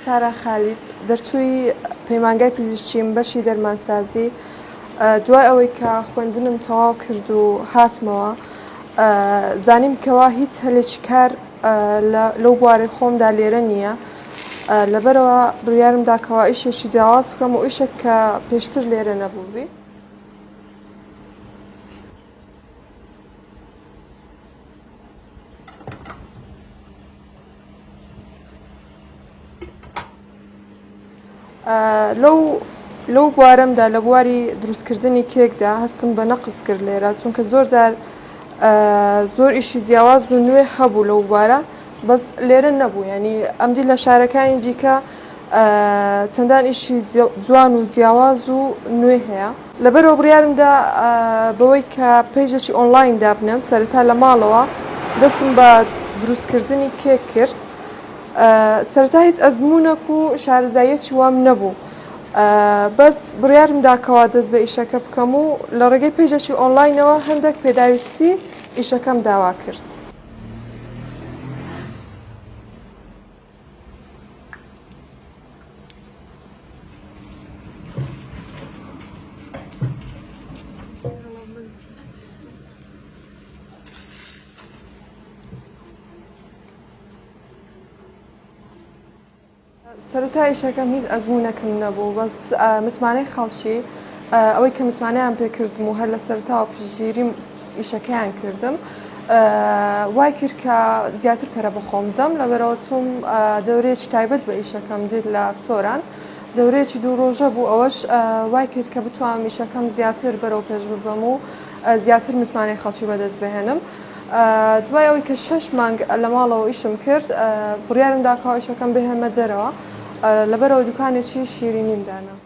سارا خالید دەرچووی پەیمانگای پزیشکیم بەشی دەرمانسازی دوای ئەوەی کە خوێندنم تەواو کرد و هاتمەوە زانیم کەوا هیچ هەلێکی کار لەو بوارەی خۆمدا لێرە نییە لەبەرەوە بڕیارمدا کەوا ئیشێکی جیاواز بکەم و ئیشێک کە پێشتر لێرە نەبووبی. لەو بوارەمدا لە بواری دروستکردنی کێکدا هەستم بە نەقز کرد لێرە چونکە زۆر ئیشی جیاواز و نوێ هەبوو لەو بوارە بەس لێرە نەبوو، ینی ئەمدی لە شارەکانی دیکە چەندان ئیشی جوان و جیاواز و نوێ هەیە. لەبەرەوە بڕیارمدا بەوەی کە پێیجێکی ئۆنلاین دابنێم سەرەتا لە ماڵەوە دەستم بە دروستکردنی کێک کرد. سەرەتا هیچ ئەزموونێک و شارەزاییەکی وام نەبوو، بەس بڕیارمدا کەوا دەست بە ئیشەکە بکەم و لە ڕێگەی پێیجێکی ئۆنلاینەوە هەندێک پێداویستی ئیشەکەم داوا کرد. سەرەتا ئیشەکەم هیچ ئەزموونێکم نەبوو، بەس متمانەی خەڵکی ئەوەی کە متمانەیان پێکردم و هەر لە سەرەتاوە پشتگیریم ئیشەکەیان کردم وای کرد کە زیاتر پەرە بەخۆم بدەم. لەبەرەوە چووم دەورەیەکی تایبەت بە ئیشەکەم دیت لە سۆران، دەورەیەکی دوو ڕۆژە بوو. ئەوەش وای کرد کە بتوانم ئیشەکەم زیاتر بەرەو پێش ببەم و زیاتر متمانەی خەڵکی بەدەست بهێنم. دوای ئەوەی کە 6 مانگ لە ماڵەوە ئیشم کرد بڕیارمدا کەوا ئیشەکەم بهێنمە دەرەوە، لەبەرەوە دوکانێکی شیرینیم دانا.